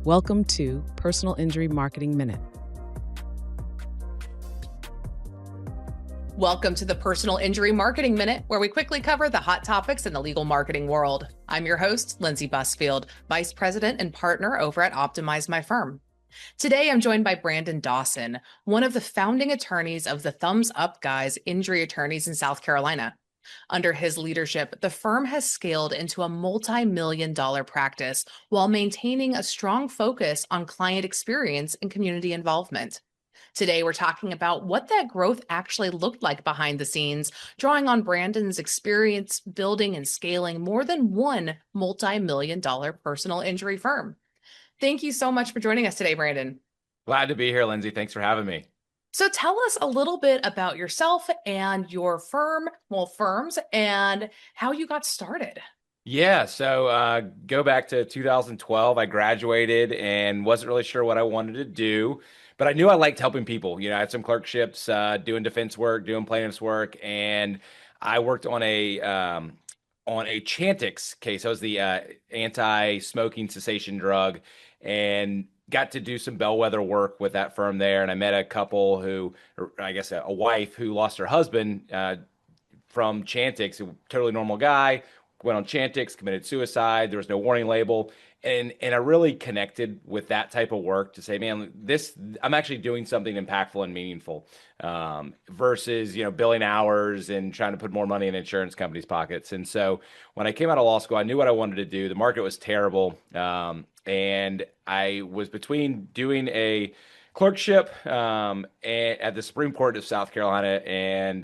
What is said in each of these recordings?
Welcome to Personal Injury Marketing Minute. Welcome to the Personal Injury Marketing Minute, where we quickly cover the hot topics in the legal marketing world. I'm your host, Lindsay Busfield, Vice President and Partner over at Optimize My Firm. Today, I'm joined by Brandon Dawson, one of the founding attorneys of the Thumbs Up Guys Injury Attorneys in South Carolina. Under his leadership, the firm has scaled into a multi-million-dollar practice while maintaining a strong focus on client experience and community involvement. Today, we're talking about what that growth actually looked like behind the scenes, drawing on Brandon's experience building and scaling more than one multi-million-dollar personal injury firm. Thank you so much for joining us today, Brandon. Glad to be here, Lindsay. Thanks for having me. So tell us a little bit about yourself and your firms, and how you got started. Yeah, so go back to 2012. I graduated and wasn't really sure what I wanted to do, but I knew I liked helping people. I had some clerkships, doing defense work, doing plaintiff's work, and I worked on a Chantix case. That was the anti-smoking cessation drug, and got to do some bellwether work with that firm there. And I met a couple who, or I guess a wife who lost her husband from Chantix, a totally normal guy, went on Chantix, committed suicide. There was no warning label. And I really connected with that type of work to say, man, I'm actually doing something impactful and meaningful, versus, billing hours and trying to put more money in insurance companies' pockets. And so when I came out of law school, I knew what I wanted to do. The market was terrible. And I was between doing a clerkship at the Supreme Court of South Carolina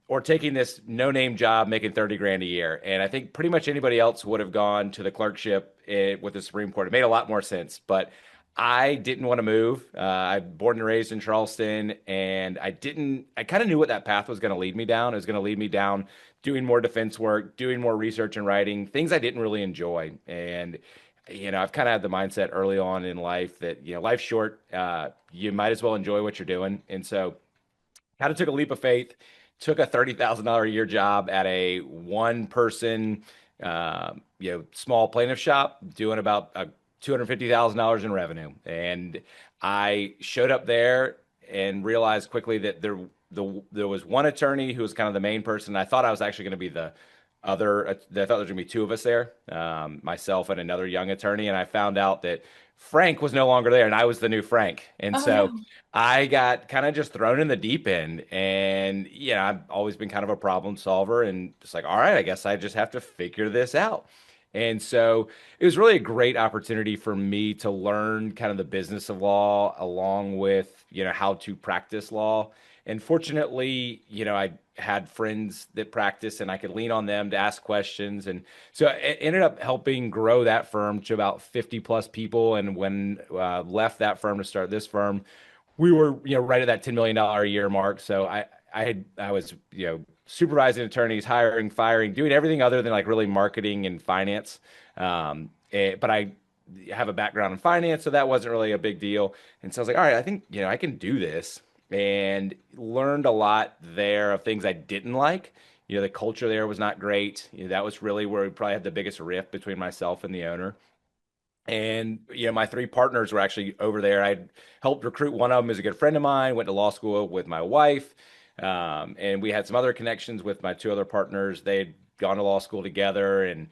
or taking this no-name job making 30 grand a year. And I think pretty much anybody else would have gone to the clerkship with the Supreme Court. It made a lot more sense, but I didn't want to move. I'm born and raised in Charleston, and I kind of knew what that path was going to lead me down. It was going to lead me down doing more defense work, doing more research and writing, things I didn't really enjoy. And I've kind of had the mindset early on in life that, life's short. You might as well enjoy what you're doing. And so kind of took a leap of faith, took a $30,000 a year job at a one-person, small plaintiff shop, doing about $250,000 in revenue. And I showed up there and realized quickly that there was one attorney who was kind of the main person. I thought I was actually going to be the other. I thought there was going to be two of us there, myself and another young attorney. And I found out that Frank was no longer there, and I was the new Frank. And so I got kind of just thrown in the deep end. And, I've always been kind of a problem solver, and just like, all right, I guess I just have to figure this out. And so it was really a great opportunity for me to learn kind of the business of law along with, how to practice law. And fortunately, I had friends that practice and I could lean on them to ask questions. And so it ended up helping grow that firm to about 50 plus people. And when left that firm to start this firm, we were, right at that $10 million a year mark. So I was, supervising attorneys, hiring, firing, doing everything other than like really marketing and finance. But I have a background in finance, so that wasn't really a big deal. And so I was like, all right, I think, I can do this. And learned a lot there of things I didn't like. The culture there was not great. That was really where we probably had the biggest rift between myself and the owner. And, my three partners were actually over there. I helped recruit one of them as a good friend of mine, went to law school with my wife. And we had some other connections with my two other partners. They had gone to law school together, and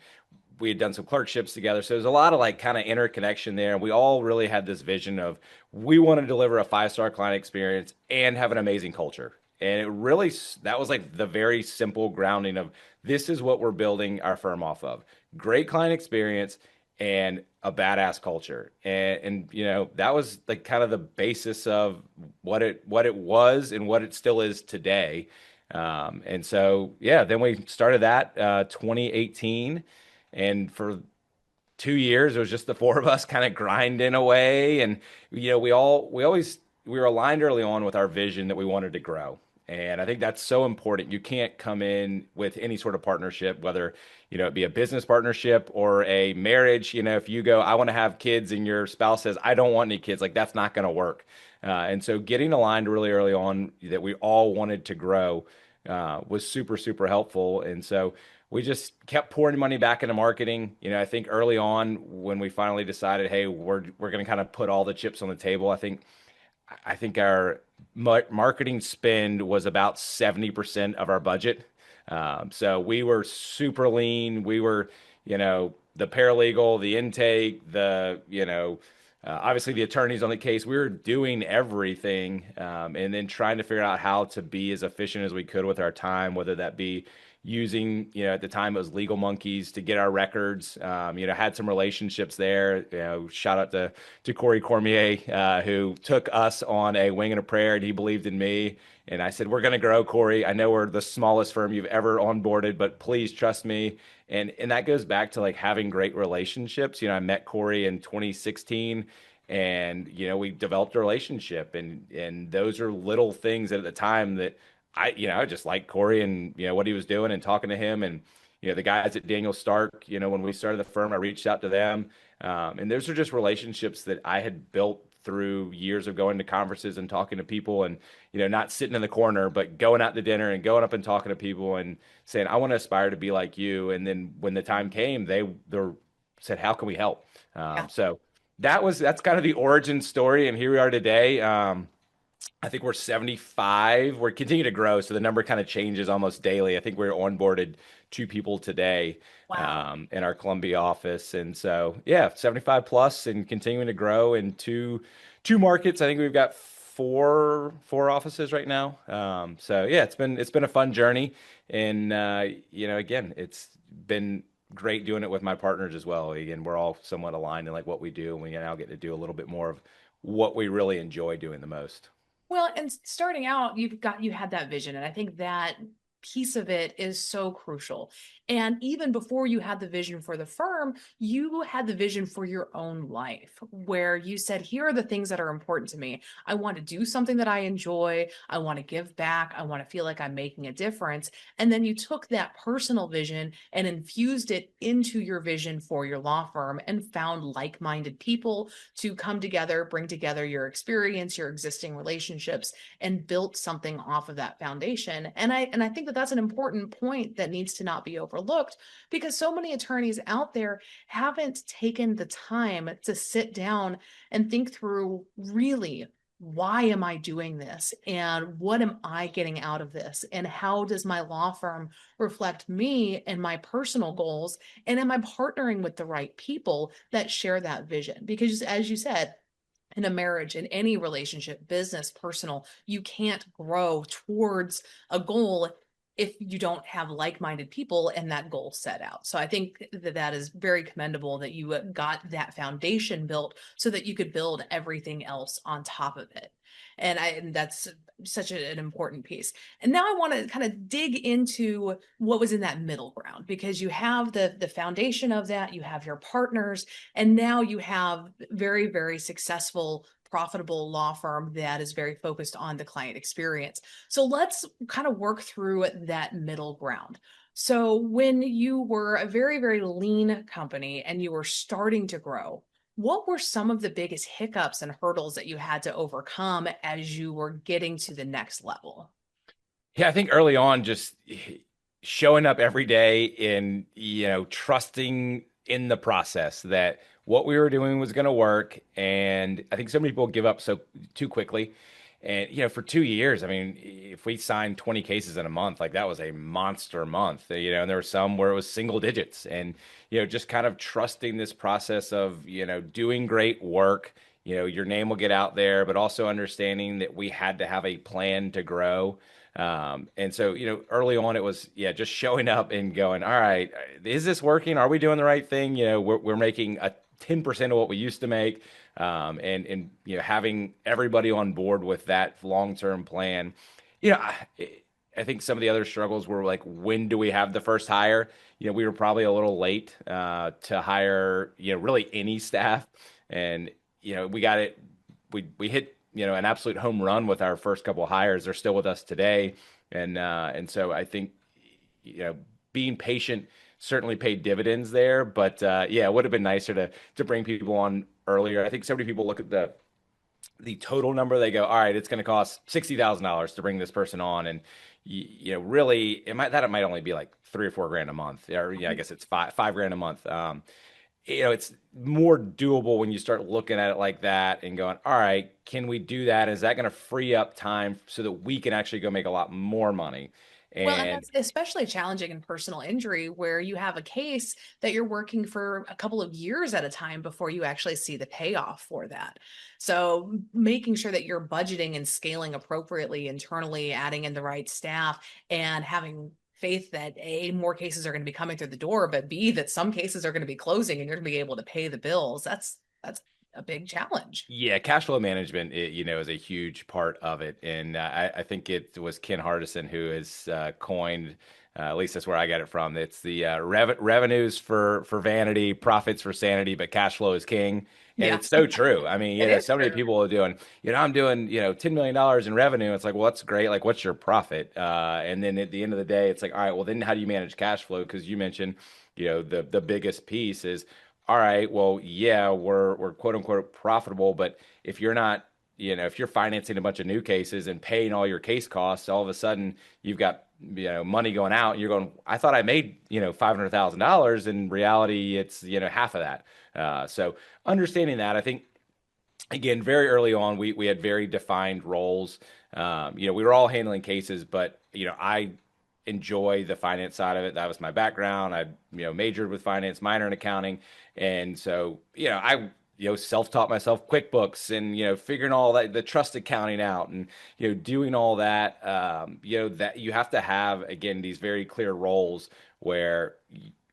we had done some clerkships together. So there's a lot of like kind of interconnection there. We all really had this vision of we want to deliver a 5-star client experience and have an amazing culture. And that was like the very simple grounding of this is what we're building our firm off of. Great client experience and a badass culture. And that was like kind of the basis of what it was and what it still is today. And so, then we started that 2018. And for 2 years, it was just the four of us kind of grinding away. And, we were aligned early on with our vision that we wanted to grow. And I think that's so important. You can't come in with any sort of partnership, whether, it be a business partnership or a marriage. If you go, I want to have kids, and your spouse says, I don't want any kids, like that's not going to work. And so getting aligned really early on that we all wanted to grow was super, super helpful. And so we just kept pouring money back into marketing. I think early on when we finally decided, hey, we're going to kind of put all the chips on the table. I think our marketing spend was about 70% of our budget. So we were super lean. We were, the paralegal, the intake, obviously the attorneys on the case. We were doing everything, and then trying to figure out how to be as efficient as we could with our time, whether that be using, at the time it was Legal Monkeys to get our records. Had some relationships there. Shout out to Corey Cormier, who took us on a wing and a prayer, and he believed in me. And I said, we're going to grow, Corey. I know we're the smallest firm you've ever onboarded, but please trust me. And that goes back to like having great relationships. I met Corey in 2016, and we developed a relationship, and those are little things that at the time that I just liked Corey and what he was doing and talking to him, and the guys at Daniel Stark. When we started the firm, I reached out to them, and those are just relationships that I had built through years of going to conferences and talking to people, and not sitting in the corner, but going out to dinner and going up and talking to people and saying, I want to aspire to be like you. And then when the time came, they said, how can we help? Yeah. So that's kind of the origin story, and here we are today. I think we're 75. We're continuing to grow, so the number kind of changes almost daily. I think we're onboarded 2 people today, Wow. in our Columbia office, and so yeah, 75 plus, and continuing to grow in two markets. I think we've got four offices right now. So yeah, it's been a fun journey, and again, it's been great doing it with my partners as well. Again, we're all somewhat aligned in like what we do, and we now get to do a little bit more of what we really enjoy doing the most. Well, and starting out, you had that vision. And I think that piece of it is so crucial. And even before you had the vision for the firm, you had the vision for your own life, where you said, here are the things that are important to me. I want to do something that I enjoy. I want to give back. I want to feel like I'm making a difference. And then you took that personal vision and infused it into your vision for your law firm and found like-minded people to come together, bring together your experience, your existing relationships, and built something off of that foundation. And I think that that's an important point that needs to not be overlooked, because so many attorneys out there haven't taken the time to sit down and think through, really, why am I doing this? And what am I getting out of this? And how does my law firm reflect me and my personal goals? And am I partnering with the right people that share that vision? Because as you said, in a marriage, in any relationship, business, personal, you can't grow towards a goal if you don't have like-minded people and that goal set out. So I think that that is very commendable that you got that foundation built so that you could build everything else on top of it. And that's such an important piece. And now I want to kind of dig into what was in that middle ground, because you have the foundation of that, you have your partners, and now you have very, very successful, profitable law firm that is very focused on the client experience. So let's kind of work through that middle ground. So when you were a very, very lean company and you were starting to grow, what were some of the biggest hiccups and hurdles that you had to overcome as you were getting to the next level? Yeah, I think early on, just showing up every day and, trusting in the process that what we were doing was going to work. And I think some people give up so too quickly. And, for 2 years, I mean, if we signed 20 cases in a month, like that was a monster month, and there were some where it was single digits, and, just kind of trusting this process of, doing great work. Your name will get out there, but also understanding that we had to have a plan to grow. And so, early on it was, yeah, just showing up and going, all right, is this working? Are we doing the right thing? We're making a 10% of what we used to make. And having everybody on board with that long-term plan. I think some of the other struggles were like, when do we have the first hire? We were probably a little late to hire, really any staff. And, we got it. We hit, an absolute home run with our first couple of hires. They're still with us today. And so I think, being patient certainly paid dividends there. But yeah, it would have been nicer to bring people on earlier. I think so many people look at the total number, they go, all right, it's going to cost $60,000 to bring this person on. And, really, it might only be like 3 or 4 grand a month. Or, yeah, I guess it's five grand a month. It's more doable when you start looking at it like that and going, all right, can we do that? Is that going to free up time so that we can actually go make a lot more money? Well, and And that's especially challenging in personal injury where you have a case that you're working for a couple of years at a time before you actually see the payoff for that. So making sure that you're budgeting and scaling appropriately internally, adding in the right staff, and having faith that A, more cases are going to be coming through the door, but B, that some cases are going to be closing and you're going to be able to pay the bills. That's a big challenge. yeah, cash flow management, is a huge part of it. And I think it was Ken Hardison who has coined, at least that's where I got it from. It's the revenues for vanity, profits for sanity, but cash flow is king. And Yeah, it's so true. I mean, it is so many true. people are doing, I'm doing, $10 million in revenue. It's like, well, that's great. Like, what's your profit? And then at the end of the day, it's like, all right, well, then how do you manage cash flow? Because you mentioned, the biggest piece is, all right, well, yeah, we're quote unquote profitable, but if you're not, if you're financing a bunch of new cases and paying all your case costs, all of a sudden you've got, money going out and you're going, I thought I made, $500,000. In reality, it's, half of that. So understanding that, I think, again, very early on, we had very defined roles. We were all handling cases, but I enjoy the finance side of it. That was my background. I majored with finance, minor in accounting, and so I self-taught myself QuickBooks and figuring all that, the trust accounting out, and doing all that. That you have to have, again, these very clear roles where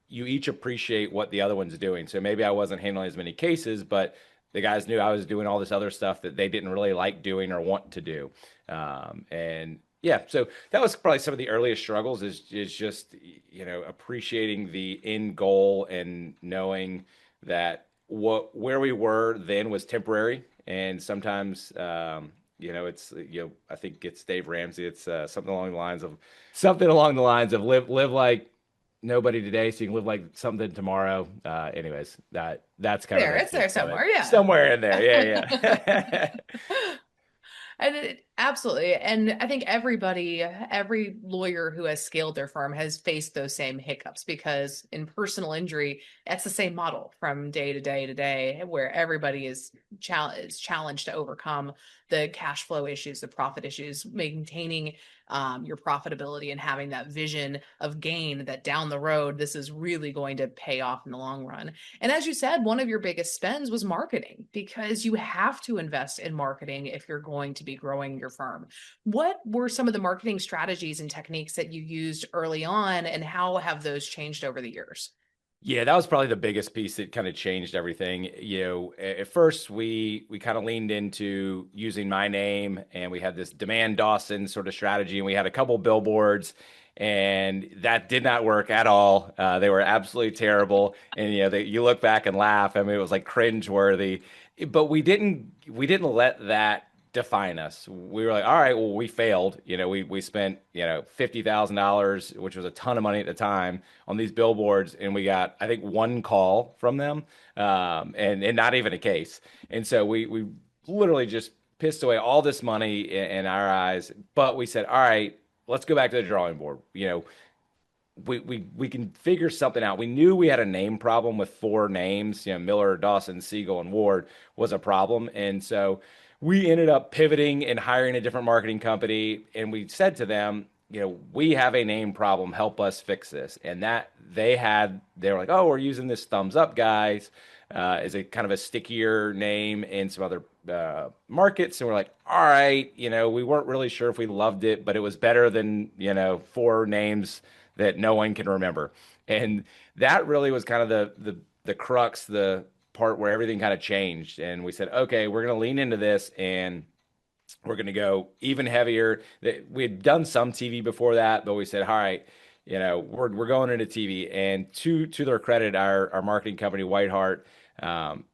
you each appreciate what the other one's doing. So maybe I wasn't handling as many cases, but the guys knew I was doing all this other stuff that they didn't really like doing or want to do. And yeah, so that was probably some of the earliest struggles is just, appreciating the end goal and knowing that where we were then was temporary. And sometimes, it's, I think it's Dave Ramsey. It's something along the lines of live like nobody today, so you can live like something tomorrow. Anyways, that's kind of There, the it's there gist of it. somewhere. Yeah. Somewhere in there. Yeah, yeah. And absolutely. And I think every lawyer who has scaled their firm has faced those same hiccups because in personal injury, that's the same model from day to day to day, where everybody is challenged to overcome the cash flow issues, the profit issues, maintaining your profitability and having that vision of gain that down the road, this is really going to pay off in the long run. And as you said, one of your biggest spends was marketing because you have to invest in marketing if you're going to be growing your firm. What were some of the marketing strategies and techniques that you used early on, and how have those changed over the years? Yeah, that was probably the biggest piece that kind of changed everything. At first we kind of leaned into using my name, and we had this demand Dawson sort of strategy, and we had a couple billboards, and that did not work at all. They were absolutely terrible, and you look back and laugh. I mean, it was like cringe worthy, but we didn't let that define us. We were like, all right, well, we failed. We spent $50,000, which was a ton of money at the time, on these billboards, and we got, I think, one call from them, and not even a case. And so we literally just pissed away all this money in our eyes. But we said, all right, let's go back to the drawing board. We can figure something out. We knew we had a name problem with four names. Miller, Dawson, Siegel, and Ward was a problem, and so we ended up pivoting and hiring a different marketing company. And we said to them, we have a name problem. Help us fix this. And that they were like, oh, we're using this Thumbs Up Guys as a kind of a stickier name in some other markets. And we're like, all right, we weren't really sure if we loved it, but it was better than, four names that no one can remember. And that really was kind of the crux, the part where everything kind of changed. And we said, okay, we're going to lean into this, and we're going to go even heavier. We had done some TV before that, but we said, all right, we're going into TV. And to their credit, our marketing company, Whitehart,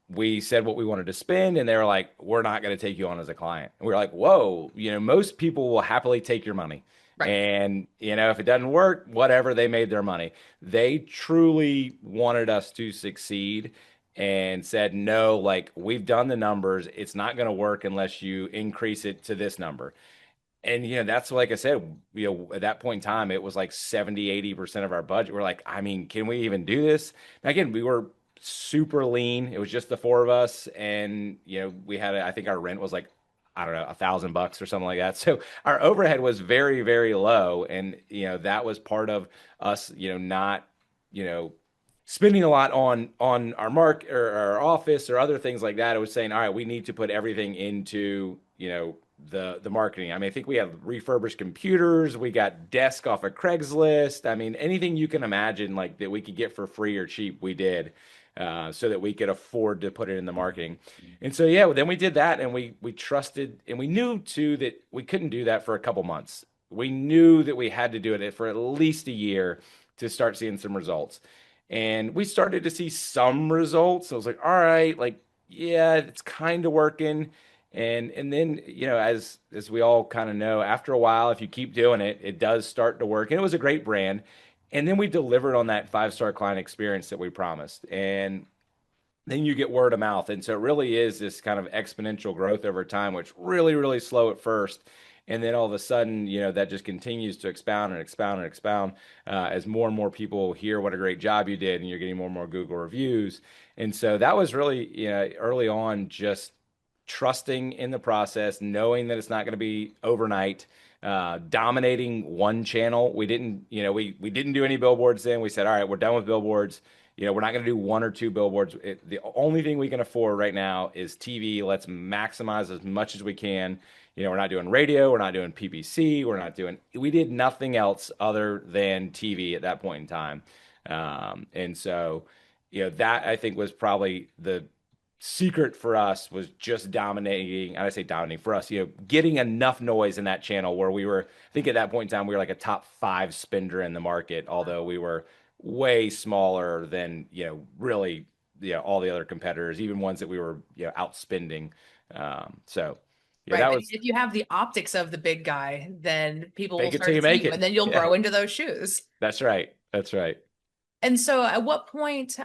we said what we wanted to spend, and they were like, we're not going to take you on as a client. And we were like, whoa, most people will happily take your money. Right. And, if it doesn't work, whatever, they made their money. They truly wanted us to succeed. and said, no, like we've done the numbers. It's not going to work unless you increase it to this number. And, that's like I said, at that point in time, it was like 70, 80% of our budget. We're like, I mean, can we even do this? And again, we were super lean. It was just the four of us. And, we had, I think our rent was like, I don't know, $1,000 or something like that. So our overhead was very, very low. And, that was part of us, not, you know, spending a lot on our or our office or other things like that. It was saying, all right, we need to put everything into, the marketing. I mean, I think we have refurbished computers, we got desk off of Craigslist. I mean, anything you can imagine like that we could get for free or cheap, we did. So that we could afford to put it in the marketing. And so, yeah, then we did that, and we trusted, and we knew too that we couldn't do that for a couple months. We knew that we had to do it for at least a year to start seeing some results. And we started to see some results. I was like, all right, like, yeah, it's kind of working. And then, as we all kind of know, after a while, if you keep doing it, it does start to work. And it was a great brand. And then we delivered on that 5-star client experience that we promised. And then you get word of mouth. And so it really is this kind of exponential growth over time, which really, really slow at first. And then all of a sudden, that just continues to expound and expound and expound as more and more people hear what a great job you did, and you're getting more and more Google reviews. And so that was really, early on, just trusting in the process, knowing that it's not going to be overnight, dominating one channel. We didn't, we didn't do any billboards then. We said, all right, we're done with billboards. We're not going to do 1 or 2 billboards. The only thing we can afford right now is TV. Let's maximize as much as we can. We're not doing radio. We're not doing PPC. We did nothing else other than TV at that point in time. And so, that I think was probably the secret for us, was just dominating. And I say dominating for us, getting enough noise in that channel where we were, I think at that point in time, we were like a top 5 spender in the market, although we were way smaller than, really, all the other competitors, even ones that we were, outspending. So yeah, Right. that But was if you have the optics of the big guy, then people will fake it start till to you see make you, it. and then you'll Yeah, grow into those shoes. that's right. That's right. And so at what point,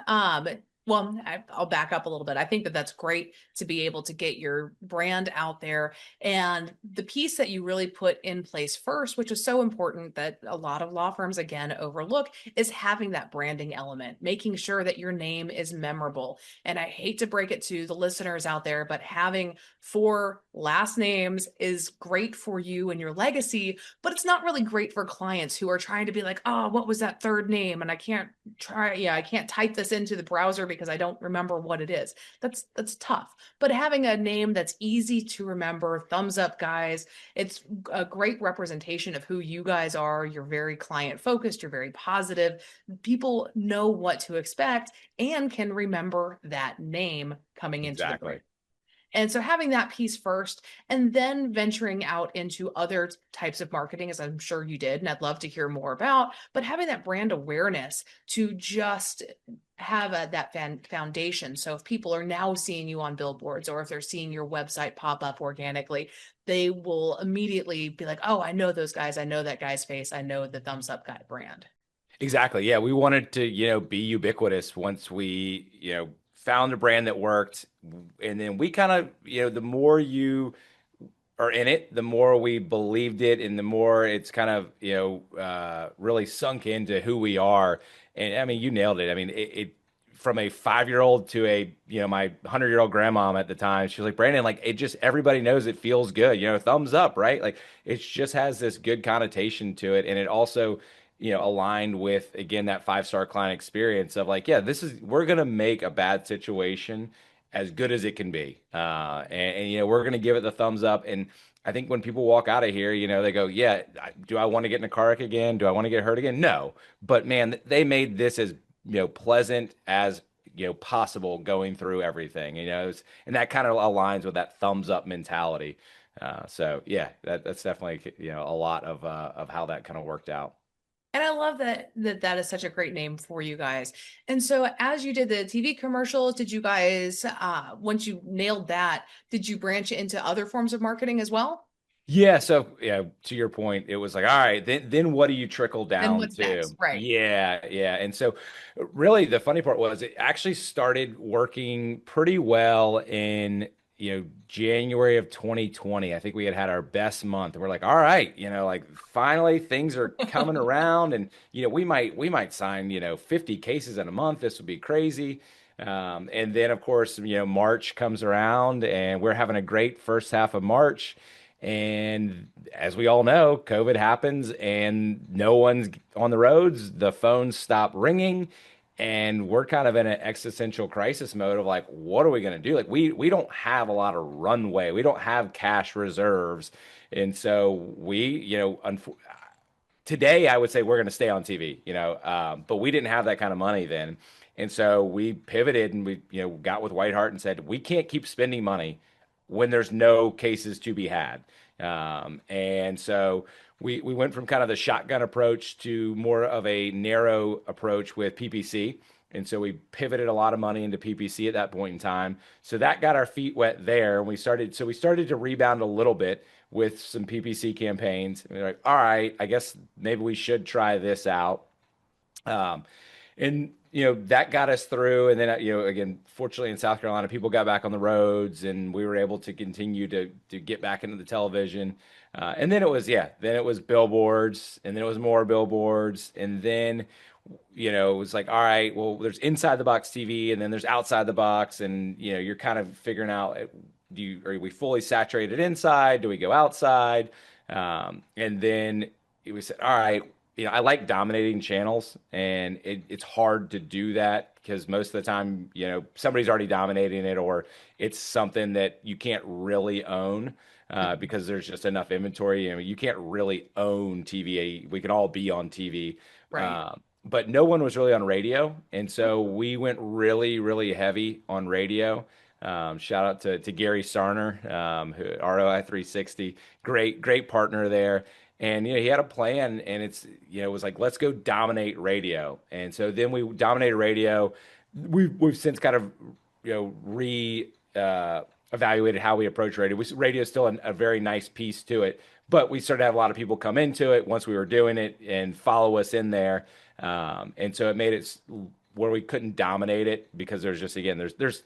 well, I'll back up a little bit. I think that that's great to be able to get your brand out there. And the piece that you really put in place first, which is so important that a lot of law firms, again, overlook, is having that branding element, making sure that your name is memorable. And I hate to break it to the listeners out there, but having 4 last names is great for you and your legacy, but it's not really great for clients who are trying to be like, oh, what was that third name? And I can't type this into the browser because I don't remember what it is. That's tough. But having a name that's easy to remember, thumbs up guys, it's a great representation of who you guys are. You're very client focused, you're very positive. People know what to expect and can remember that name coming into the brand. Exactly. And so having that piece first and then venturing out into other types of marketing, as I'm sure you did, and I'd love to hear more about, but having that brand awareness to just have that foundation. So if people are now seeing you on billboards, or if they're seeing your website pop up organically, they will immediately be like, oh, I know those guys. I know that guy's face. I know the thumbs up guy brand. Exactly. Yeah, we wanted to, be ubiquitous once we, found a brand that worked. And then we kind of, the more you are in it, the more we believed it, and the more it's kind of, really sunk into who we are. And I mean, you nailed it. I mean, it from a 5-year-old to a, my 100-year-old grandmom at the time, she was like, Brandon, like, it just, everybody knows it feels good, thumbs up, right? Like, it just has this good connotation to it. And it also, aligned with, again, that 5-star client experience of like, yeah, we're going to make a bad situation as good as it can be. And we're going to give it the thumbs up. And I think when people walk out of here, they go, yeah, do I want to get in a car wreck again? Do I want to get hurt again? No. But man, they made this as, pleasant as, possible going through everything, and that kind of aligns with that thumbs up mentality. So yeah, that's definitely, a lot of how that kind of worked out. And I love that is such a great name for you guys. And so as you did the TV commercials, did you guys, once you nailed that, did you branch into other forms of marketing as well? Yeah, so yeah, to your point, it was like, all right, then what do you trickle Then down what's next? to? Right. Yeah, yeah. And so really the funny part was it actually started working pretty well in, January of 2020. I think we had our best month. And we're like, all right, like finally things are coming around and we might sign, 50 cases in a month. This would be crazy. And then of course, March comes around and we're having a great first half of March. And as we all know, COVID happens and no one's on the roads. The phones stop ringing, and we're kind of in an existential crisis mode of like, what are we going to do? Like, we don't have a lot of runway. We don't have cash reserves, and so today I would say we're going to stay on TV, but we didn't have that kind of money then. And so we pivoted and we, got with Whiteheart and said, we can't keep spending money when there's no cases to be had. And so we went from kind of the shotgun approach to more of a narrow approach with PPC. And so we pivoted a lot of money into PPC at that point in time. So that got our feet wet there. And we started to rebound a little bit with some PPC campaigns. And we're like, all right, I guess maybe we should try this out. Um, and that got us through. And then again, fortunately in South Carolina, people got back on the roads, and we were able to continue to get back into the television. And then it was billboards, and then it was more billboards, and then it was like, all right, well, there's inside the box TV, and then there's outside the box, and you're kind of figuring out, are we fully saturated inside? Do we go outside? And then we said, all right, I like dominating channels, and it's hard to do that because most of the time, somebody's already dominating it, or it's something that you can't really own because there's just enough inventory. You can't really own TV. We can all be on TV. Right. But no one was really on radio. And so we went really, really heavy on radio. Shout out to Gary Sarner, who ROI 360, great partner there. And he had a plan, and it was like, let's go dominate radio. And so then we dominated radio. We've since kind of re evaluated how we approach radio. Radio is still a very nice piece to it, but we started to have a lot of people come into it once we were doing it and follow us in there. And so it made it where we couldn't dominate it because there's just, again, there's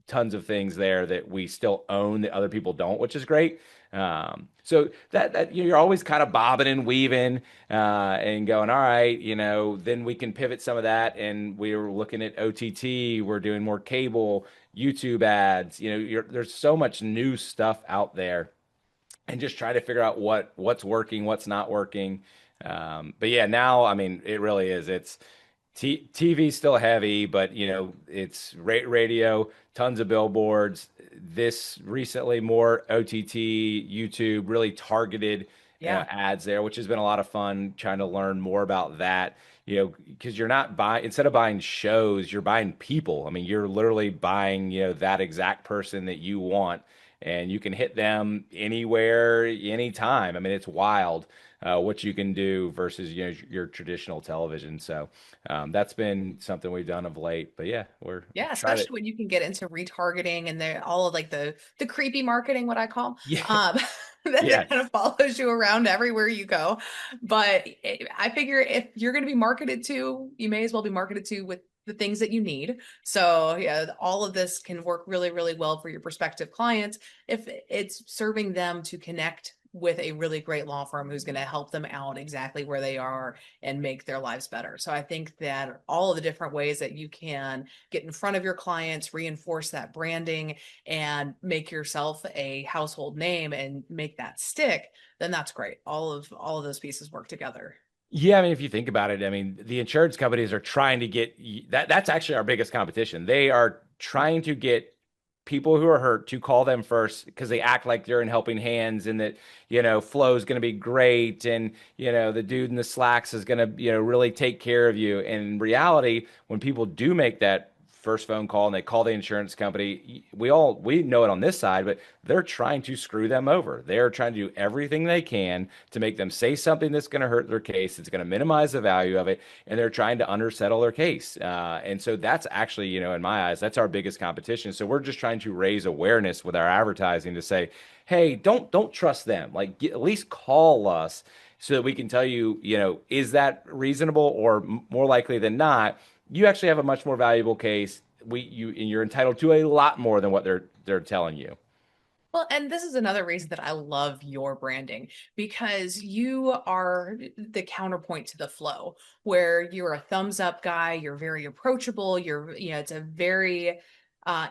tons of things there that we still own that other people don't, which is great. So that you're always kind of bobbing and weaving and going, all right, then we can pivot some of that. And we were looking at OTT, we're doing more cable, YouTube ads. There's so much new stuff out there, and just try to figure out what's working, what's not working. But yeah, now I mean, it really is. It's TV's still heavy, but it's radio, tons of billboards. This recently more OTT, YouTube, really targeted Yeah. ads there, which has been a lot of fun trying to learn more about that. Because you're not buying, instead of buying shows, you're buying people. I mean, you're literally buying, that exact person that you want, and you can hit them anywhere, anytime. I mean, it's wild what you can do versus your traditional television. So that's been something we've done of late. But yeah, we're Yeah, trying to. especially when you can get into retargeting and all of like the creepy marketing, what I call, Yeah. that kind Yes. of follows you around everywhere you go. But I figure if you're going to be marketed to, you may as well be marketed to with the things that you need. So yeah, all of this can work really, really well for your prospective clients if it's serving them to connect with a really great law firm who's going to help them out exactly where they are and make their lives better. So I think that all of the different ways that you can get in front of your clients, reinforce that branding, and make yourself a household name and make that stick, then that's great. All of those pieces work together. Yeah, I mean, if you think about it, I mean, the insurance companies are trying to get that's actually our biggest competition. They are trying to get people who are hurt to call them first because they act like they're in helping hands, and that, flow is going to be great, and, the dude in the slacks is going to, really take care of you. And in reality, when people do make that first phone call and they call the insurance company. We know it on this side, but they're trying to screw them over. They're trying to do everything they can to make them say something that's going to hurt their case. It's going to minimize the value of it, and they're trying to undersettle their case. And so that's actually, in my eyes, that's our biggest competition. So we're just trying to raise awareness with our advertising to say, hey, don't trust them. Like, at least call us so that we can tell you, is that reasonable, or more likely than not, you actually have a much more valuable case. And you're entitled to a lot more than what they're telling you. Well, and this is another reason that I love your branding, because you are the counterpoint to the flow, where you're a thumbs up guy, you're very approachable, it's a very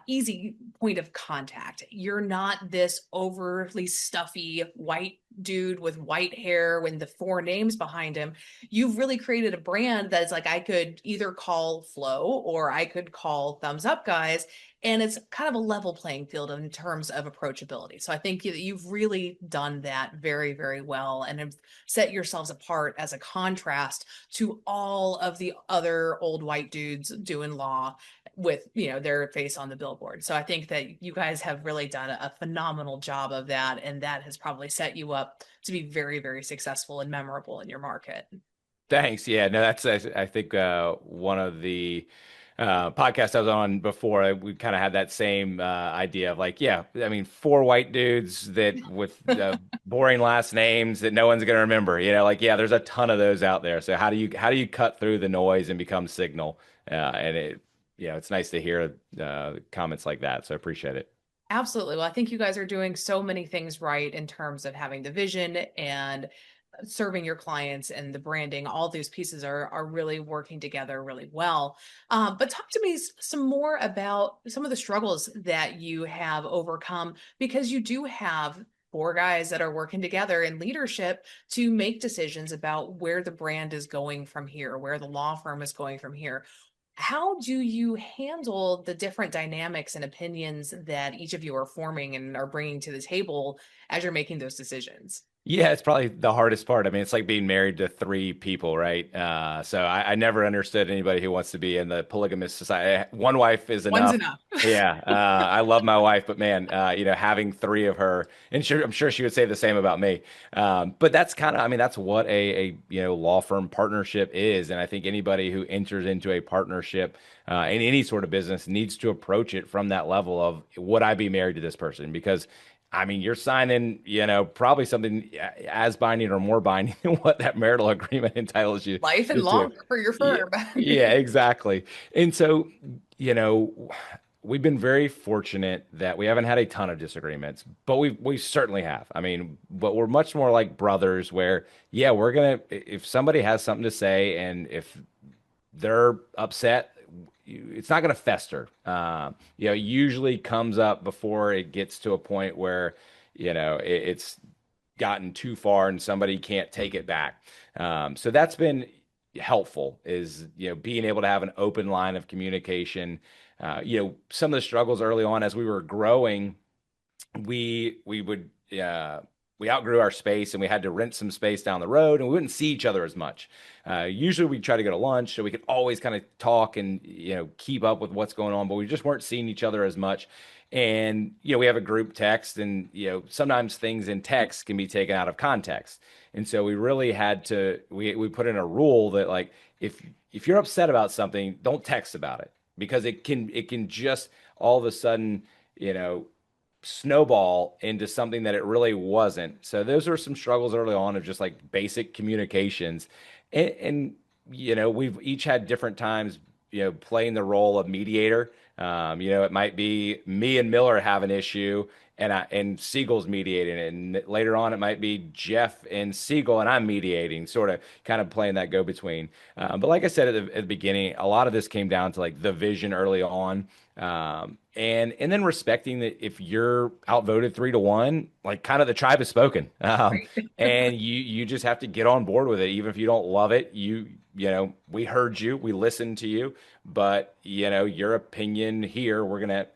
easy point of contact. You're not this overly stuffy white dude with white hair when the four names behind him. You've really created a brand that is like, I could either call Flow or I could call Thumbs Up Guys, and it's kind of a level playing field in terms of approachability. So I think you've really done that very, very well, and have set yourselves apart as a contrast to all of the other old white dudes doing law with their face on the billboard. So I think that you guys have really done a phenomenal job of that, and that has probably set you up to be very, very successful and memorable in your market. Thanks. Yeah, no, that's I think one of the podcast I was on before, we kind of had that same idea of like, yeah, I mean, four white dudes that with boring last names that no one's going to remember. Like, yeah, there's a ton of those out there. So how do you cut through the noise and become signal? It's nice to hear comments like that. So I appreciate it. Absolutely. Well, I think you guys are doing so many things right in terms of having the vision and serving your clients, and the branding. All these pieces are really working together really well. But talk to me some more about some of the struggles that you have overcome, because you do have four guys that are working together in leadership to make decisions about where the brand is going from here, where the law firm is going from here. How do you handle the different dynamics and opinions that each of you are forming and are bringing to the table as you're making those decisions? Yeah, it's probably the hardest part. I mean, it's like being married to three people, right? So I never understood anybody who wants to be in the polygamous society. One wife is One's enough. enough. Yeah, I love my wife, but man, having three of her, and I'm sure she would say the same about me. But that's kind of, I mean, that's what a law firm partnership is, and I think anybody who enters into a partnership in any sort of business needs to approach it from that level of, would I be married to this person? Because I mean, you're signing, probably something as binding or more binding than what that marital agreement entitles you Life and to. longer for your Yeah, firm. yeah, exactly. And so, you know, we've been very fortunate that we haven't had a ton of disagreements, but we certainly have. I mean, but we're much more like brothers where, yeah, if somebody has something to say and if they're upset, it's not going to fester. It usually comes up before it gets to a point where, it's gotten too far and somebody can't take it back. So that's been helpful, is, being able to have an open line of communication. Some of the struggles early on as we were growing, we outgrew our space and we had to rent some space down the road, and we wouldn't see each other as much. Usually we try to go to lunch so we could always kind of talk and keep up with what's going on, but we just weren't seeing each other as much. And we have a group text, and sometimes things in text can be taken out of context. And so we really had to we put in a rule that, like, if you're upset about something, don't text about it, because it can just all of a sudden snowball into something that it really wasn't. So those are some struggles early on of just like basic communications. And we've each had different times, playing the role of mediator. It might be me and Miller have an issue, and Siegel's mediating it. And later on, it might be Jeff and Siegel, and I'm mediating, sort of kind of playing that go between. But like I said at the beginning, a lot of this came down to like the vision early on. And then respecting that if you're outvoted 3-1, like, kind of the tribe has spoken. Right. And you just have to get on board with it, even if you don't love it. We heard you, we listened to you, but your opinion here, we're gonna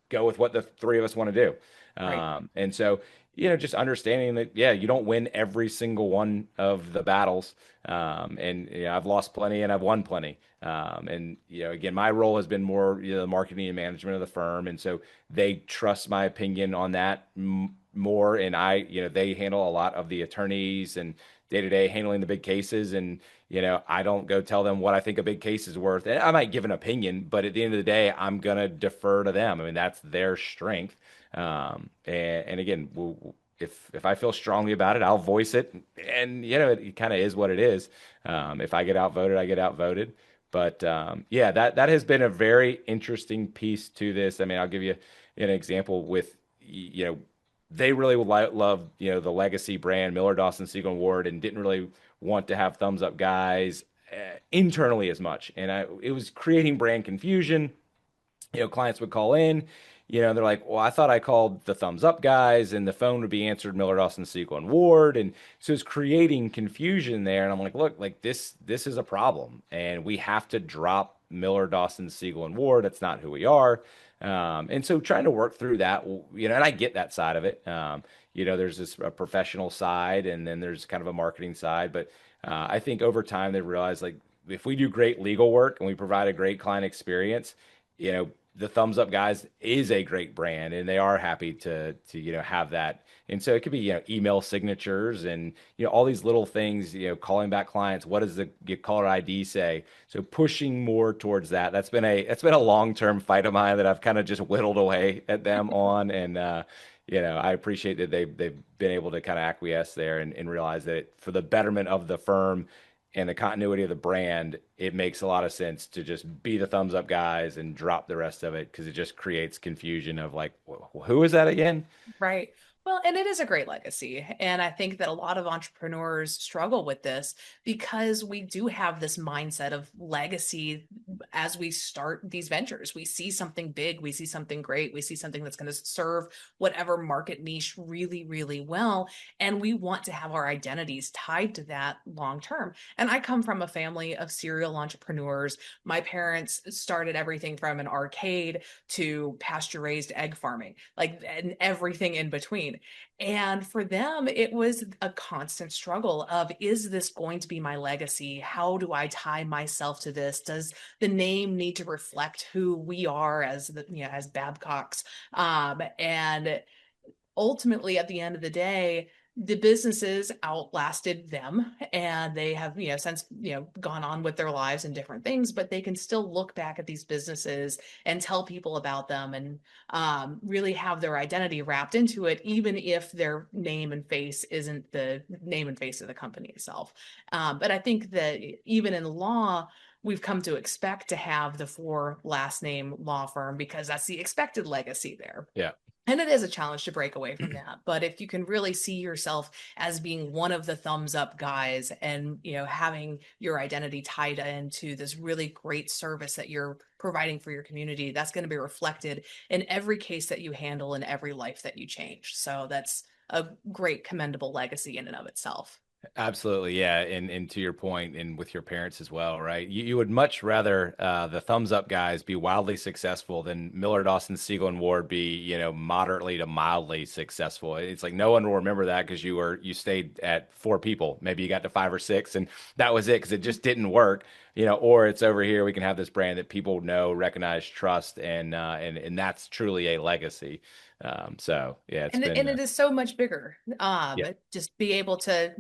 go with what the three of us want to do. Right. And so, just understanding that, yeah, you don't win every single one of the battles. And I've lost plenty and I've won plenty. And again, my role has been more, the marketing and management of the firm, and so they trust my opinion on that more. And they handle a lot of the attorneys and day to day handling the big cases. And I don't go tell them what I think a big case is worth. And I might give an opinion, but at the end of the day, I'm gonna defer to them. I mean, that's their strength. And again, if I feel strongly about it, I'll voice it, and it kind of is what it is. If I get outvoted, I get outvoted. But yeah, that has been a very interesting piece to this. I mean, I'll give you an example with they really would love the legacy brand Miller Dawson Siegel and Ward, and didn't really want to have thumbs up guys internally as much, and it was creating brand confusion. Clients would call in, they're like, well, I thought I called the thumbs up guys and the phone would be answered Miller, Dawson, Siegel, and Ward. And so it's creating confusion there. And I'm like, look, like this is a problem and we have to drop Miller, Dawson, Siegel, and Ward. That's not who we are. And so trying to work through that, and I get that side of it. There's this a professional side and then there's kind of a marketing side. But I think over time they realize, like, if we do great legal work and we provide a great client experience, the thumbs up guys is a great brand and they are happy to have that. And so it could be email signatures and all these little things, calling back clients, what does the caller ID say? So pushing more towards that. That's been a long-term fight of mine that I've kind of just whittled away at them on. And I appreciate that they've been able to kind of acquiesce there and realize that for the betterment of the firm and the continuity of the brand, it makes a lot of sense to just be the thumbs up guys and drop the rest of it, because it just creates confusion of like, who is that again? Right. Well, and it is a great legacy. And I think that a lot of entrepreneurs struggle with this because we do have this mindset of legacy as we start these ventures. We see something big, we see something great, we see something that's going to serve whatever market niche really, really well. And we want to have our identities tied to that long term. And I come from a family of serial entrepreneurs. My parents started everything from an arcade to pasture raised egg farming, like, and everything in between. And for them, it was a constant struggle of, is this going to be my legacy? How do I tie myself to this? Does the name need to reflect who we are as as Babcocks? And ultimately, at the end of the day, the businesses outlasted them, and they have since gone on with their lives and different things, but they can still look back at these businesses and tell people about them, and really have their identity wrapped into it, even if their name and face isn't the name and face of the company itself. But I think that even in law, we've come to expect to have the 4 last name law firm because that's the expected legacy there. Yeah. And it is a challenge to break away from that. But if you can really see yourself as being one of the thumbs up guys, and, having your identity tied into this really great service that you're providing for your community, that's going to be reflected in every case that you handle and every life that you change. So that's a great commendable legacy in and of itself. Absolutely, yeah, and to your point, and with your parents as well, right? You would much rather the thumbs up guys be wildly successful than Miller, Dawson, Siegel, and Ward be moderately to mildly successful. It's like no one will remember that because you stayed at 4 people, maybe you got to 5 or 6, and that was it because it just didn't work. Or it's over here, we can have this brand that people know, recognize, trust, and that's truly a legacy. So yeah, it's And been it is so much bigger. yeah. Just be able to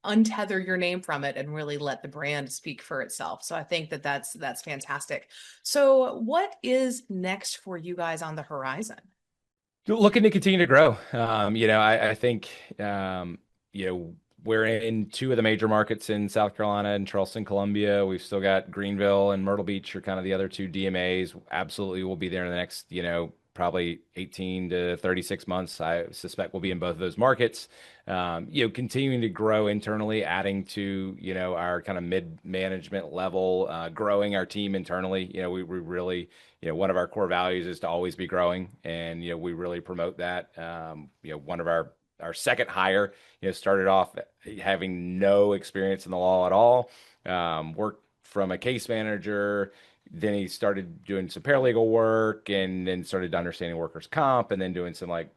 untether your name from it and really let the brand speak for itself. So I think that that's fantastic. So what is next for you guys on the horizon? Looking to continue to grow. I think, we're in 2 of the major markets in South Carolina and Charleston, Columbia. We've still got Greenville and Myrtle Beach are kind of the other 2 DMAs. Absolutely, we'll be there in the next, probably 18 to 36 months. I suspect we'll be in both of those markets. Continuing to grow internally, adding to, our kind of mid-management level, growing our team internally. We really, one of our core values is to always be growing, and we really promote that. One of our second hire, started off having no experience in the law at all. Worked from a case manager, Then he started doing some paralegal work and then started understanding workers' comp and then doing some like,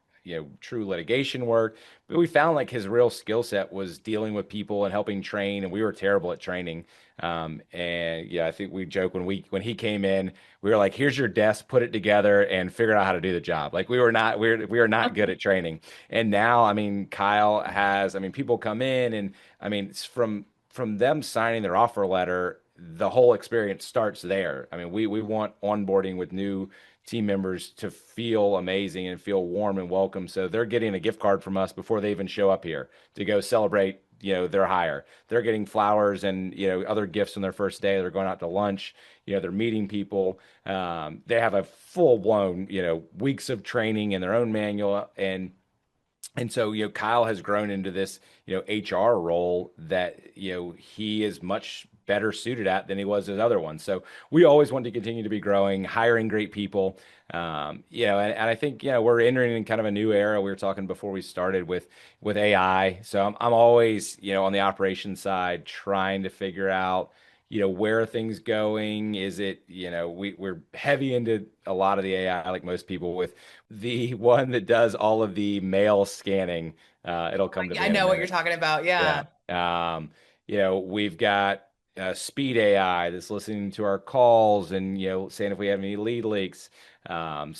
true litigation work. But we found like his real skill set was dealing with people and helping train, and we were terrible at training. And yeah, I think we joke when he came in, we were like, "Here's your desk, put it together and figure out how to do the job." Like we were not good at training. And now, I mean, Kyle has, I mean, people come in and I mean, it's from them signing their offer letter, the whole experience starts there. I mean, we want onboarding with new team members to feel amazing and feel warm and welcome. So they're getting a gift card from us before they even show up here to go celebrate, their hire. They're getting flowers and, other gifts on their first day. They're going out to lunch, they're meeting people. They have a full blown, weeks of training in their own manual. And so, Kyle has grown into this, HR role that, he is much better suited at than he was as other ones. So we always want to continue to be growing, hiring great people. And I think, we're entering in kind of a new era. We were talking before we started with AI. So I'm always, on the operations side, trying to figure out, where are things going? Is it, we're heavy into a lot of the AI, like most people, with the one that does all of the mail scanning. It'll come to me I in a know what you're minute. talking about. Yeah. Yeah. We've got speed AI that's listening to our calls and, saying if we have any lead leaks. There's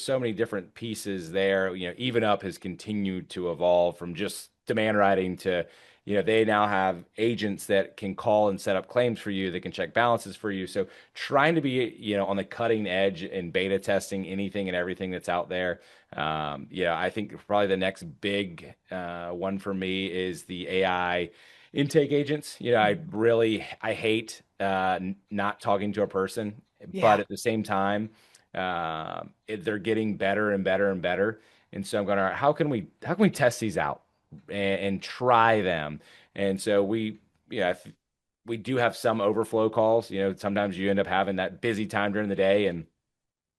so many different pieces there. Even Up has continued to evolve from just demand writing to, they now have agents that can call and set up claims for you, that can check balances for you. So trying to be, on the cutting edge and beta testing anything and everything that's out there. I think probably the next big one for me is the AI intake agents. I hate not talking to a person, but Yeah. at the same time, they're getting better and better and better. And so I'm going, all right, how can we test these out and try them? And so we do have some overflow calls. Sometimes you end up having that busy time during the day and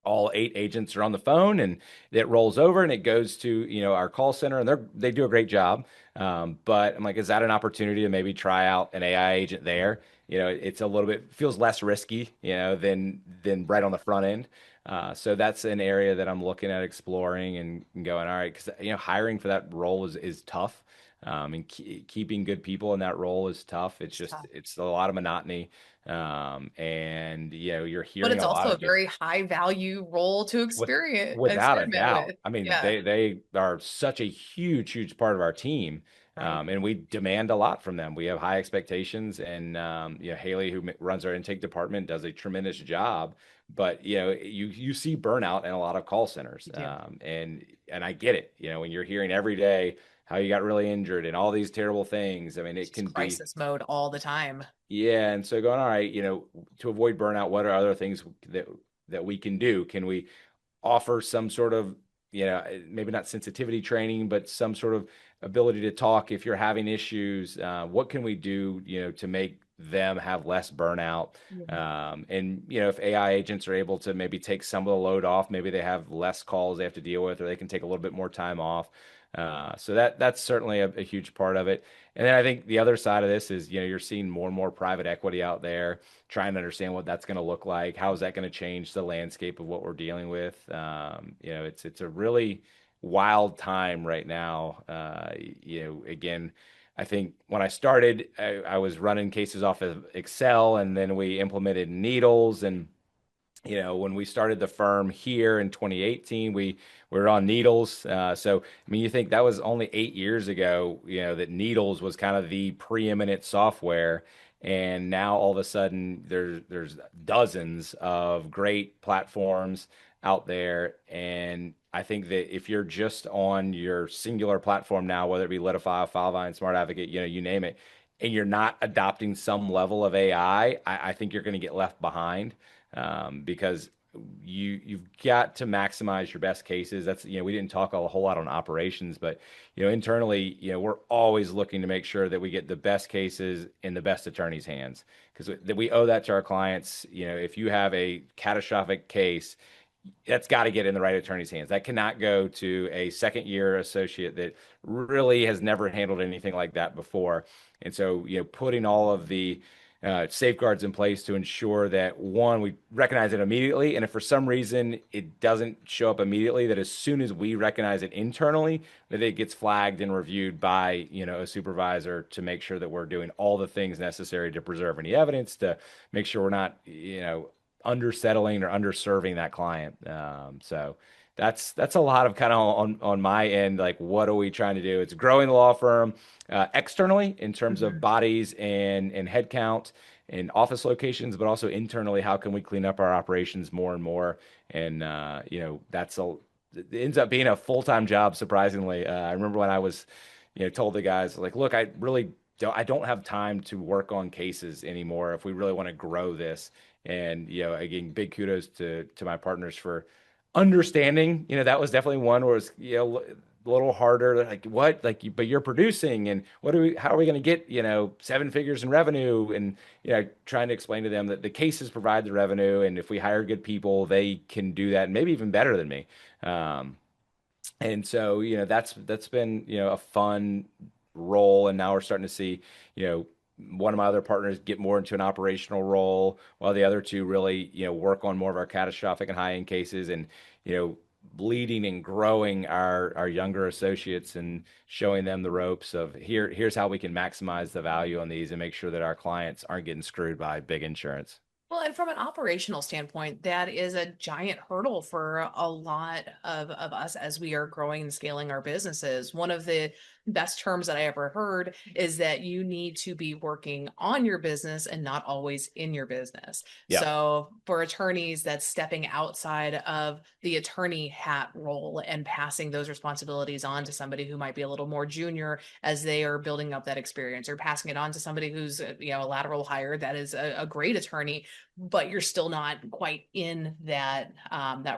all 8 agents are on the phone and it rolls over and it goes to our call center and they do a great job. But I'm like, is that an opportunity to maybe try out an AI agent there? It's a little bit feels less risky, than right on the front end. So that's an area that I'm looking at exploring and going, all right, because hiring for that role is tough. And keeping good people in that role is tough. It's It's just tough. it's a lot of monotony. And you're But hearing it's a lot also a of different. very high value role to With without a experiment doubt. with. I mean, Yeah. they are such a huge part of our team. Right. And we demand a lot from them. We have high expectations, and Haley, who runs our intake department, does a tremendous job. But you see burnout in a lot of call centers, You do. and I get it. When you're hearing every day how you got really injured and all these terrible things. I mean, It's it just can be. crisis mode all the time. Yeah, and so going, all right, to avoid burnout, what are other things that we can do? Can we offer some sort of, maybe not sensitivity training, but some sort of ability to talk if you're having issues? What can we do, to make them have less burnout? Yeah. And if AI agents are able to maybe take some of the load off, maybe they have less calls they have to deal with, or they can take a little bit more time off. So that's certainly a huge part of it. And then I think the other side of this is, you're seeing more and more private equity out there trying to understand what that's going to look like. How is that going to change the landscape of what we're dealing with? It's a really wild time right now. Again, I think when I started, I was running cases off of Excel, and then we implemented Needles. And when we started the firm here in 2018, we were on Needles. So, I mean, you think that was only 8 years ago, that Needles was kind of the preeminent software. And now all of a sudden there's dozens of great platforms out there. And I think that if you're just on your singular platform now, whether it be Litify, Filevine, Smart Advocate, you name it, and you're not adopting some level of AI, I think you're going to get left behind, because you've got to maximize your best cases. That's, we didn't talk a whole lot on operations, but internally, we're always looking to make sure that we get the best cases in the best attorney's hands, because we owe that to our clients. If you have a catastrophic case, that's got to get in the right attorney's hands. That cannot go to a second year associate that really has never handled anything like that before. And so, putting all of the safeguards in place to ensure that, one, we recognize it immediately, and if for some reason it doesn't show up immediately, that as soon as we recognize it internally, that it gets flagged and reviewed by, a supervisor to make sure that we're doing all the things necessary to preserve any evidence, to make sure we're not, undersettling or underserving that client. So that's a lot of kind of on my end, like, what are we trying to do? It's growing the law firm externally in terms of bodies and headcount and office locations, but also internally, how can we clean up our operations more and more? And it ends up being a full-time job, surprisingly. I remember when I was, told the guys, like, look, I don't have time to work on cases anymore if we really want to grow this. And, again, big kudos to my partners for understanding. That was definitely one where it's, a little harder. Like, what? Like, but you're producing, and how are we going to get, 7 figures in revenue? And, trying to explain to them that the cases provide the revenue, and if we hire good people, they can do that, and maybe even better than me. And so, that's been, a fun role. And now we're starting to see, one of my other partners get more into an operational role, while the other two really, work on more of our catastrophic and high-end cases, and, leading and growing our younger associates and showing them the ropes of here's how we can maximize the value on these and make sure that our clients aren't getting screwed by big insurance. Well, and from an operational standpoint, that is a giant hurdle for a lot of us as we are growing and scaling our businesses. One of the best terms that I ever heard is that you need to be working on your business and not always in your business. Yeah. So for attorneys, that's stepping outside of the attorney hat role and passing those responsibilities on to somebody who might be a little more junior as they are building up that experience, or passing it on to somebody who's, a lateral hire that is a great attorney, but you're still not quite in that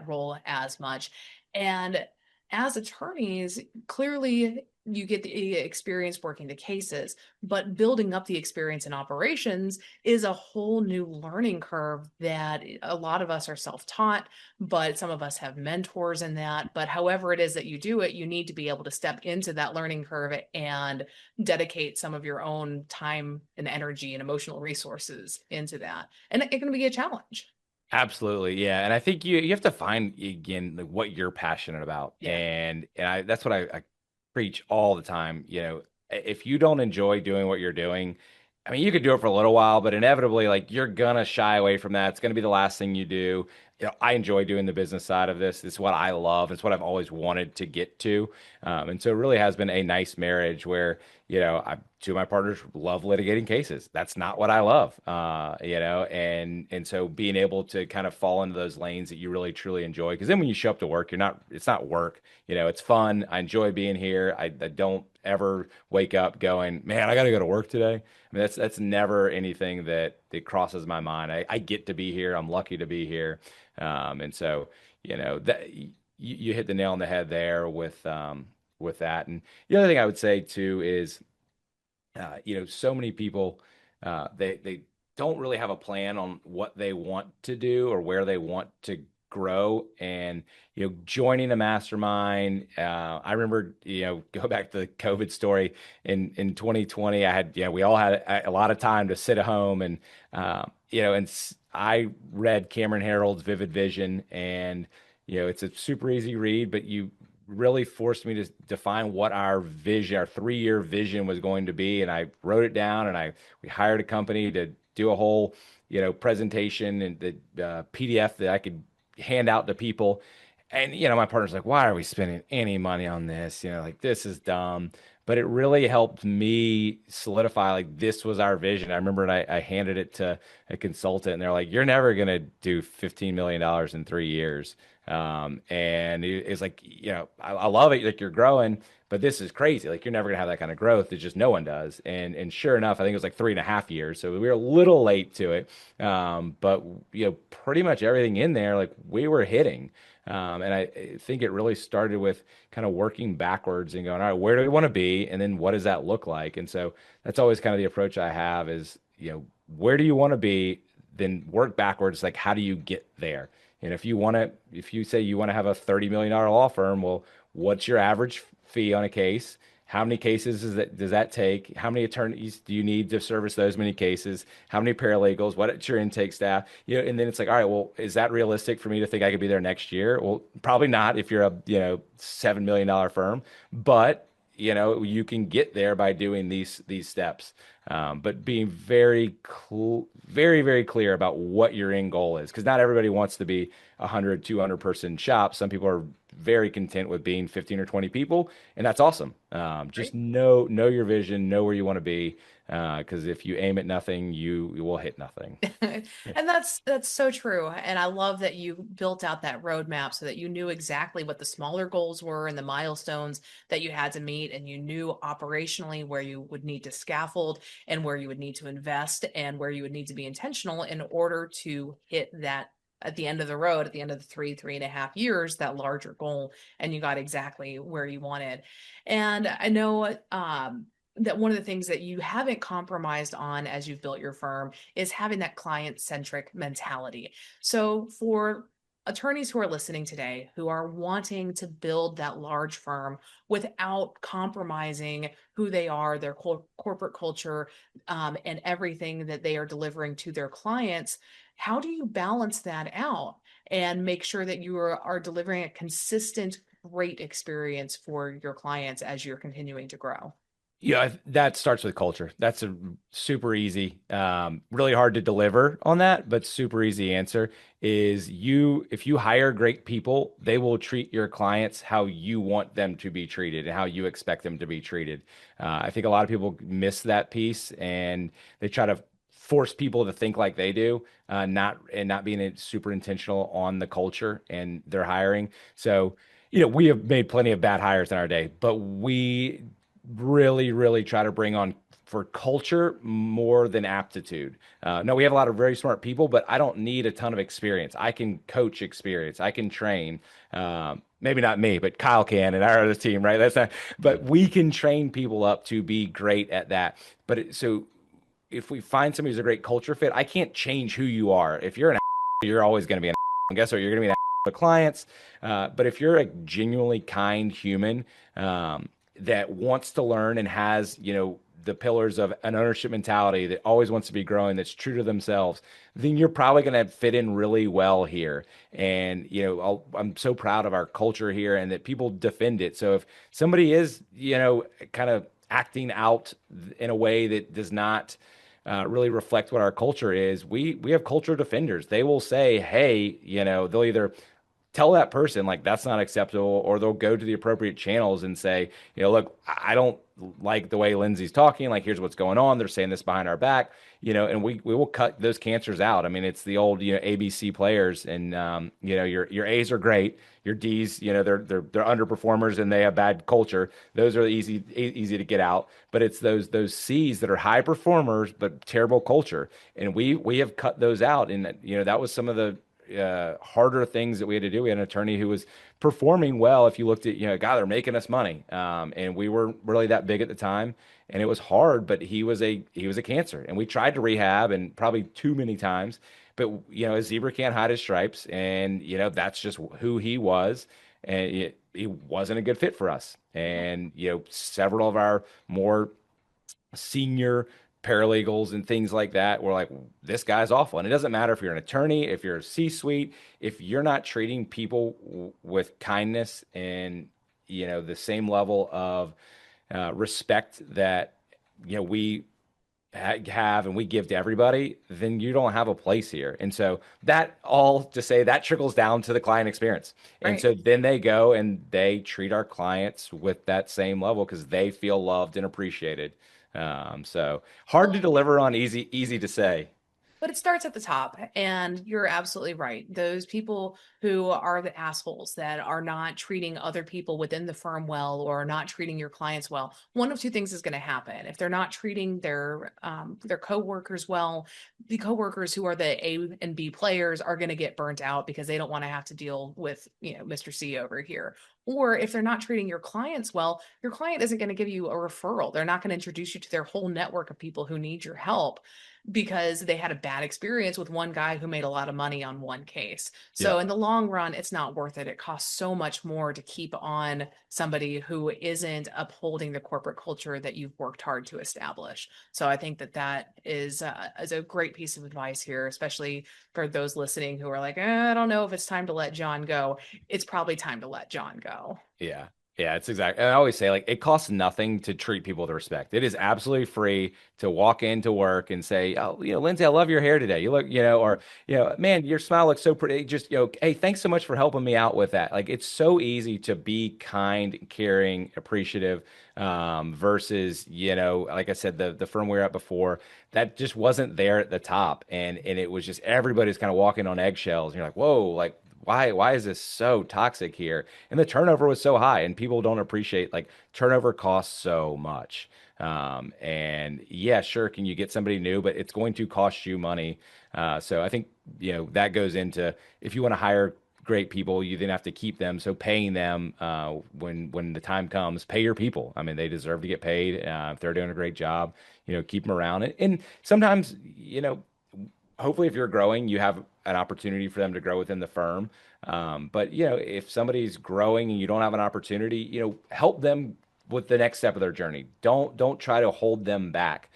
role as much. And as attorneys, clearly you get the experience working the cases, but building up the experience in operations is a whole new learning curve that a lot of us are self-taught, but some of us have mentors in that. But however it is that you do it, you need to be able to step into that learning curve and dedicate some of your own time and energy and emotional resources into that. And it can be a challenge. Absolutely. Yeah. And I think you have to find, again, like, what you're passionate about. Yeah. And that's what I preach all the time. If you don't enjoy doing what you're doing, I mean, you could do it for a little while, but inevitably, like, you're gonna shy away from that. It's gonna be the last thing you do. I enjoy doing the business side of this. It's what I love. It's what I've always wanted to get to. And so it really has been a nice marriage where, two of my partners love litigating cases. That's not what I love, and so being able to kind of fall into those lanes that you really truly enjoy, because then when you show up to work, it's not work. It's fun. I enjoy being here. I don't ever wake up going, man, I got to go to work today. I mean, that's never anything that crosses my mind. I get to be here. I'm lucky to be here. And so, that you hit the nail on the head there with that. And the other thing I would say too is, so many people, they don't really have a plan on what they want to do or where they want to grow. And, joining a mastermind, I remember, go back to the COVID story in 2020, we all had a lot of time to sit at home, and, I read Cameron Herold's Vivid Vision, and, it's a super easy read, but you really forced me to define what our 3-year vision was going to be. And I wrote it down, and we hired a company to do a whole, presentation, and the PDF that I could hand out to people. And, my partner's like, why are we spending any money on this? Like, this is dumb. But it really helped me solidify, like, this was our vision. I remember I handed it to a consultant, and they're like, you're never going to do $15 million in 3 years. And it's like, I love it. Like, you're growing, but this is crazy. Like, you're never gonna have that kind of growth. It's just no one does. And sure enough, I think it was like 3.5 years. So we were a little late to it. But pretty much everything in there, like, we were hitting. And I think it really started with kind of working backwards and going, all right, where do we want to be? And then what does that look like? And so that's always kind of the approach I have is, where do you want to be? Then work backwards. Like, how do you get there? And if you say you want to have a $30 million law firm, well, what's your average fee on a case? How many cases does that take? How many attorneys do you need to service those many cases? How many paralegals? What's your intake staff? And then it's like, all right, well, is that realistic for me to think I could be there next year? Well, probably not if you're a, $7 million firm, but you can get there by doing these steps. But being very, very clear about what your end goal is, because not everybody wants to be 100, 200 person shop. Some people are very content with being 15 or 20 people, and that's awesome. Just Right. know your vision, know where you want to be, because if you aim at nothing, you will hit nothing. And that's so true. And I love that you built out that roadmap so that you knew exactly what the smaller goals were and the milestones that you had to meet, and you knew operationally where you would need to scaffold and where you would need to invest and where you would need to be intentional in order to hit that at the end of the road, at the end of the 3.5 years, that larger goal, and you got exactly where you wanted. And I know that one of the things that you haven't compromised on as you've built your firm is having that client-centric mentality. So for attorneys who are listening today who are wanting to build that large firm without compromising who they are, their corporate culture, and everything that they are delivering to their clients, how do you balance that out and make sure that you are delivering a consistent, great experience for your clients as you're continuing to grow? Yeah, that starts with culture. That's a super easy, really hard to deliver on that, but super easy answer is if you hire great people, they will treat your clients how you want them to be treated and how you expect them to be treated. I think a lot of people miss that piece and they try to force people to think like they do, not being super intentional on the culture and their hiring. So, we have made plenty of bad hires in our day, but we really, really try to bring on for culture more than aptitude. No, we have a lot of very smart people, but I don't need a ton of experience. I can coach experience. I can train. Maybe not me, but Kyle can and our other team, right? That's not, but we can train people up to be great at that. So if we find somebody who's a great culture fit, I can't change who you are. If you're you're always going to be an and guess what? You're going to be an to clients. But if you're a genuinely kind human, that wants to learn and has, the pillars of an ownership mentality that always wants to be growing, that's true to themselves, then you're probably going to fit in really well here. And, I'm so proud of our culture here and that people defend it. So if somebody is, kind of acting out in a way that does not really reflect what our culture is, we have culture defenders. They will say, hey, they'll either tell that person like that's not acceptable, or they'll go to the appropriate channels and say, look, I don't like the way Lindsay's talking. Like, here's what's going on. They're saying this behind our back, and we will cut those cancers out. I mean, it's the old, ABC players, and your A's are great, your D's, they're underperformers and they have bad culture. Those are easy to get out. But it's those C's that are high performers but terrible culture, and we have cut those out. And that was some of the harder things that we had to do. We had an attorney who was performing well. If you looked at, God, they're making us money. And we weren't really that big at the time, and it was hard, but he was a cancer, and we tried to rehab and probably too many times, but a zebra can't hide his stripes. And, that's just who he was. And he wasn't a good fit for us. And, several of our more senior paralegals and things like that were like, this guy's awful. And it doesn't matter if you're an attorney, if you're a C-suite, if you're not treating people with kindness and the same level of respect that we have and we give to everybody, then you don't have a place here. And so that all to say that trickles down to the client experience. And Right. so then they go and they treat our clients with that same level because they feel loved and appreciated. So hard to Well, deliver on, easy to say. but it starts at the top, and you're absolutely right. Those people who are the assholes that are not treating other people within the firm well or not treating your clients well, one of two things is going to happen. If they're not treating their coworkers well, the coworkers who are the A and B players are going to get burnt out because they don't want to have to deal with Mr. C over here. Or if they're not treating your clients well, your client isn't going to give you a referral. They're not going to introduce you to their whole network of people who need your help. because they had a bad experience with one guy who made a lot of money on one case. So in the long run, it's not worth it. It costs so much more to keep on somebody who isn't upholding the corporate culture that you've worked hard to establish. So I think that is a great piece of advice here, especially for those listening who are like, I don't know if it's time to let John go. It's probably time to let John go. Yeah. Yeah, it's exactly. I always say, like, it costs nothing to treat people with respect. It is absolutely free to walk into work and say, "Oh, Lindsay, I love your hair today. You look, or, man, your smile looks so pretty. Just, hey, thanks so much for helping me out with that." Like, it's so easy to be kind, caring, appreciative, versus, like I said, the firm we were at before, that just wasn't there at the top, and it was just everybody's kind of walking on eggshells, and you're like, whoa, like, why is this so toxic here? And the turnover was so high, and people don't appreciate, like, turnover costs so much. And yeah, sure, can you get somebody new, but it's going to cost you money. So I think, that goes into, if you want to hire great people, you then have to keep them. So paying them, when the time comes, pay your people. I mean, they deserve to get paid. If they're doing a great job, keep them around. And sometimes, hopefully if you're growing, you have an opportunity for them to grow within the firm. But if somebody's growing and you don't have an opportunity, help them with the next step of their journey. Don't try to hold them back.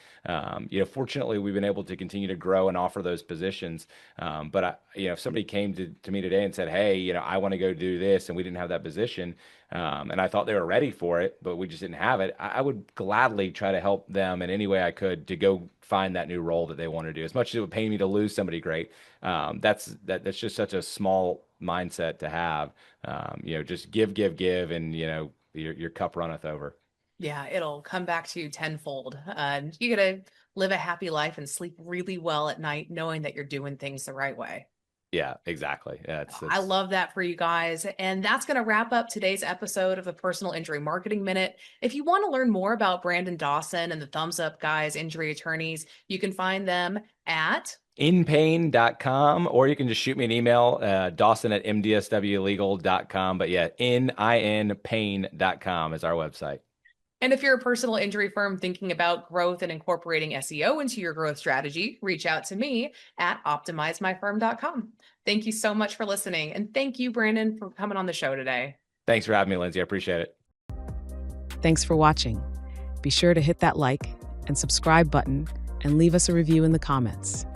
Fortunately, we've been able to continue to grow and offer those positions. But if somebody came to me today and said, "Hey, I want to go do this," and we didn't have that position, and I thought they were ready for it, but we just didn't have it, I would gladly try to help them in any way I could to go find that new role that they want to do. As much as it would pay me to lose somebody great, that's just such a small mindset to have. Just give, and your cup runneth over. Yeah, it'll come back to you tenfold. You got to live a happy life and sleep really well at night, knowing that you're doing things the right way. Yeah, exactly. Yeah, I love that for you guys. And that's going to wrap up today's episode of the Personal Injury Marketing Minute. If you want to learn more about Brandon Dawson and the Thumbs Up Guys injury attorneys, you can find them at inpain.com, or you can just shoot me an email, Dawson@mdswlegal.com. But yeah, inpain.com is our website. And if you're a personal injury firm thinking about growth and incorporating SEO into your growth strategy, reach out to me at optimizemyfirm.com. Thank you so much for listening. And thank you, Brandon, for coming on the show today. Thanks for having me, Lindsay. I appreciate it. Thanks for watching. Be sure to hit that like and subscribe button and leave us a review in the comments.